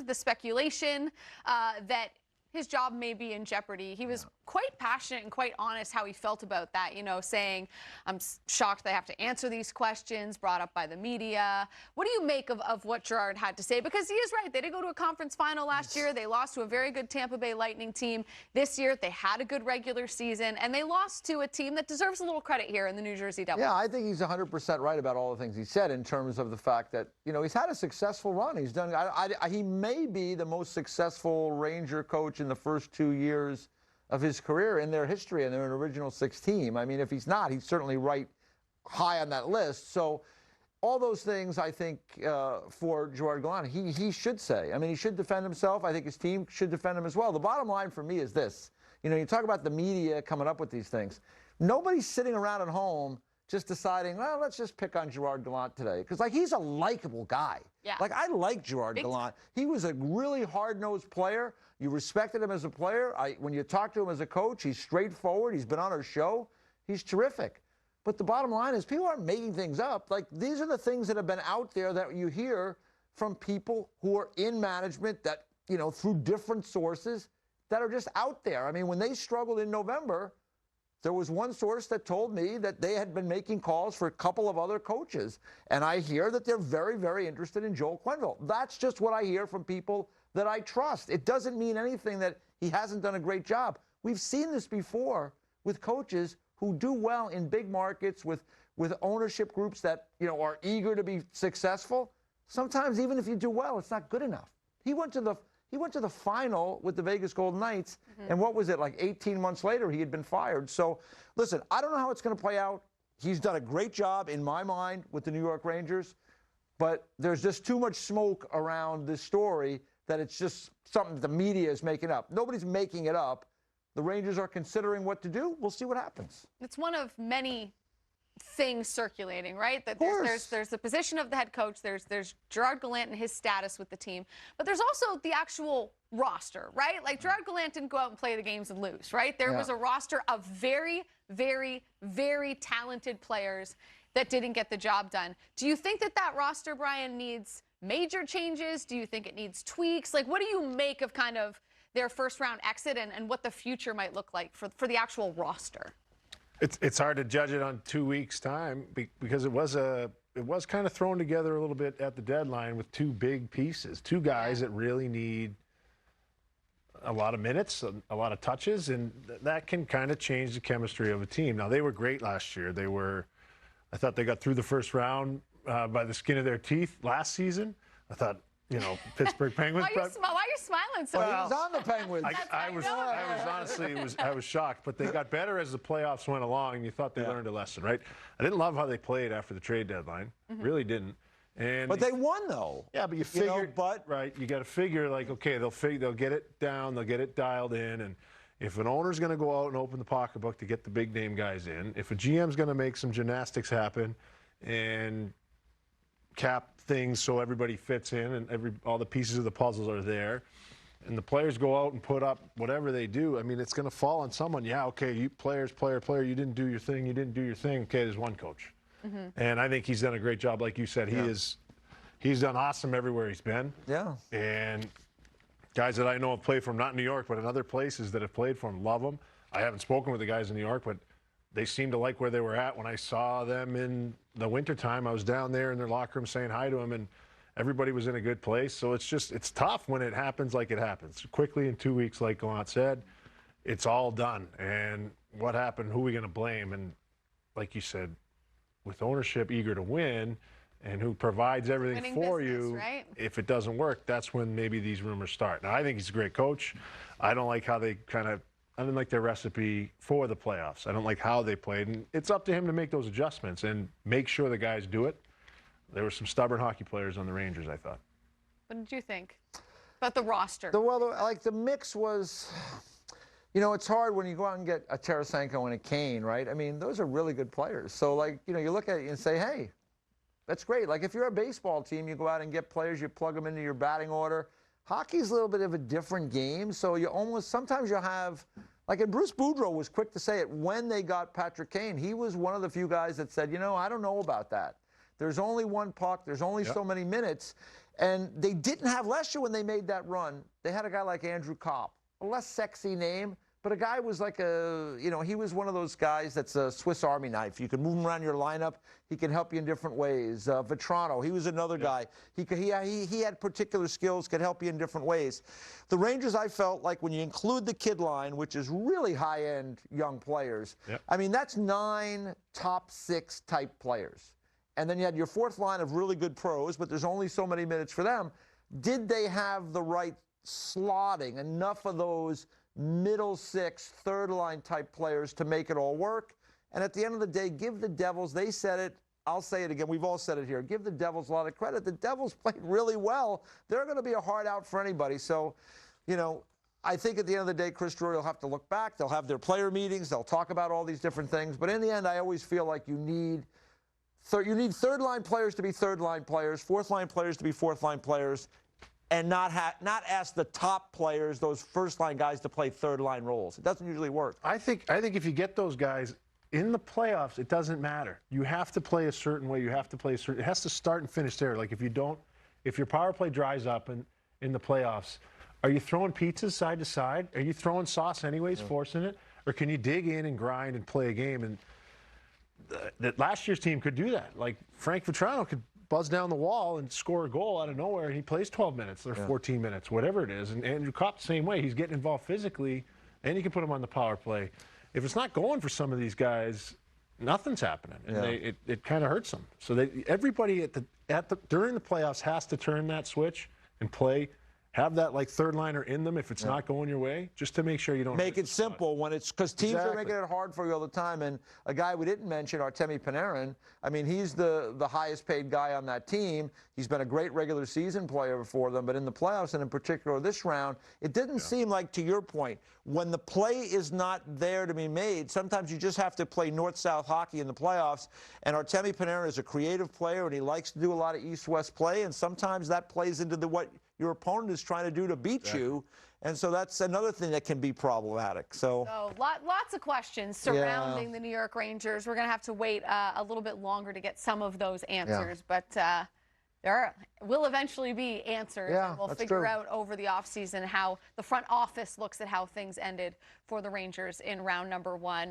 the speculation that his job may be in jeopardy. He was quite passionate and quite honest how he felt about that, you know, saying, I'm shocked they have to answer these questions brought up by the media. What do you make of what Gerard had to say? Because he is right. They did go to a conference final last year. They lost to a very good Tampa Bay Lightning team. This year, they had a good regular season, and they lost to a team that deserves a little credit here in the New Jersey Devils. Yeah, I think he's 100% right about all the things he said in terms of the fact that, you know, he's had a successful run. He's done, he may be the most successful Ranger coach in the first 2 years of his career in their history, and they're an original 6 team. I mean, if he's not, he's certainly right high on that list. So all those things, I think, for Gerard Gallant, he should say. I mean, he should defend himself. I think his team should defend him as well. The bottom line for me is this. You know, you talk about the media coming up with these things. Nobody's sitting around at home just deciding, well, let's just pick on Gerard Gallant today. Because, like, he's a likable guy. Yeah. Like, I like Gerard Gallant. He was a really hard-nosed player. You respected him as a player. When you talk to him as a coach, he's straightforward. He's been on our show. He's terrific. But the bottom line is people aren't making things up. Like, these are the things that have been out there that you hear from people who are in management that, you know, through different sources that are just out there. I mean, when they struggled in November, there was one source that told me that they had been making calls for a couple of other coaches. And I hear that they're very, very interested in Joel Quenneville. That's just what I hear from people that I trust. It doesn't mean anything that he hasn't done a great job. We've seen this before with coaches who do well in big markets with ownership groups that, you know, are eager to be successful. Sometimes even if you do well, it's not good enough. He went to the final with the Vegas Golden Knights, and what was it, like 18 months later, he had been fired. So, listen, I don't know how it's going to play out. He's done a great job, in my mind, with the New York Rangers, but there's just too much smoke around this story that it's just something that the media is making up. Nobody's making it up. The Rangers are considering what to do. We'll see what happens. It's one of many things circulating, right? That there's the position of the head coach, there's Gerard Gallant and his status with the team, but there's also the actual roster, right? Like, Gerard Gallant didn't go out and play the games and lose, right? There was a roster of very, very, very talented players that didn't get the job done. Do you think that roster, Brian, needs major changes? Do you think it needs tweaks? Like, what do you make of kind of their first round exit and what the future might look like for the actual roster? It's hard to judge it on 2 weeks' time because it was kind of thrown together a little bit at the deadline with 2 big pieces, 2 guys that really need a lot of minutes, a lot of touches, and that can kind of change the chemistry of a team. Now, they were great last year. I thought they got through the first round by the skin of their teeth last season. I thought, you know, Pittsburgh Penguins. Why are you smiling so much? Well, he was on the Penguins. I was honestly, I was shocked, but they got better as the playoffs went along, and you thought they learned a lesson, right? I didn't love how they played after the trade deadline. Really didn't. But they won, though. Yeah, but you figured, right? You got to figure, like, okay, they'll get it down, they'll get it dialed in, and if an owner's going to go out and open the pocketbook to get the big name guys in, if a GM's going to make some gymnastics happen and cap things so everybody fits in and all the pieces of the puzzles are there, and the players go out and put up whatever they do, I mean, it's going to fall on someone. Yeah, okay, you player, you didn't do your thing, Okay, there's one coach. And I think he's done a great job, like you said. He's done awesome everywhere he's been. Yeah. And guys that I know have played for him, not in New York, but in other places that have played for him, love him. I haven't spoken with the guys in New York, but they seemed to like where they were at. When I saw them in the wintertime, I was down there in their locker room saying hi to them, and everybody was in a good place. So it's tough when it happens like it happens. Quickly in 2 weeks, like Gallant said, it's all done. And what happened, who are we going to blame? And like you said, with ownership eager to win and who provides everything for you, right? If it doesn't work, that's when maybe these rumors start. Now, I think he's a great coach. I don't like how I didn't like their recipe for the playoffs. I don't like how they played. And it's up to him to make those adjustments and make sure the guys do it. There were some stubborn hockey players on the Rangers, I thought. What did you think about the roster? The mix was, you know, it's hard when you go out and get a Tarasenko and a Kane, right? I mean, those are really good players. So, like, you know, you look at it and say, hey, that's great. Like, if you're a baseball team, you go out and get players, you plug them into your batting order. Hockey's a little bit of a different game, so sometimes you'll have, like, and Bruce Boudreau was quick to say it when they got Patrick Kane. He was one of the few guys that said, you know, I don't know about that. There's only one puck. There's only so many minutes. And they didn't have, last year when they made that run, they had a guy like Andrew Kopp, a less sexy name, but a guy was like he was one of those guys that's a Swiss Army knife. You can move him around your lineup. He can help you in different ways. Vetrano, he was another guy. He had particular skills, could help you in different ways. The Rangers, I felt like when you include the kid line, which is really high-end young players, I mean, that's 9 top 6 type players. And then you had your fourth line of really good pros, but there's only so many minutes for them. Did they have the right slotting, enough of those middle 6, third line type players to make it all work? And at the end of the day, give the Devils, they said it, I'll say it again, we've all said it here, give the Devils a lot of credit. The Devils played really well. They're going to be a hard out for anybody. So, I think at the end of the day, Chris Drury will have to look back. They'll have their player meetings. They'll talk about all these different things. But in the end, I always feel like you need third line players to be third line players, fourth line players to be fourth line players, and not ask the top players, those first line guys, to play third line roles. It doesn't usually work. I think if you get those guys in the playoffs, it doesn't matter. You have to play a certain way. You have to play a certain. It has to start and finish there. Like if your power play dries up in the playoffs, are you throwing pizzas side to side? Are you throwing sauce anyways, forcing it, or can you dig in and grind and play a game? And that last year's team could do that. Like Frank Vetrano could buzz down the wall and score a goal out of nowhere, and he plays 12 minutes or 14 minutes, whatever it is. And Andrew Kopp the same way. He's getting involved physically, and you can put him on the power play. If it's not going for some of these guys, nothing's happening, and it kind of hurts them. So everybody during the playoffs has to turn that switch and play. Have that like third liner in them if it's not going your way, just to make sure you don't make it simple when it's because teams are making it hard for you all the time. And a guy we didn't mention, Artemi Panarin. I mean, he's the highest paid guy on that team. He's been a great regular season player for them, but in the playoffs and in particular this round, it didn't seem like, to your point, when the play is not there to be made, sometimes you just have to play north-south hockey in the playoffs. And Artemi Panarin is a creative player, and he likes to do a lot of east-west play, and sometimes that plays into what your opponent is trying to do to beat you. And so that's another thing that can be problematic. So lots of questions surrounding the New York Rangers. We're going to have to wait a little bit longer to get some of those answers. But there will eventually be answers. And we'll figure out over the offseason how the front office looks at how things ended for the Rangers in round number 1.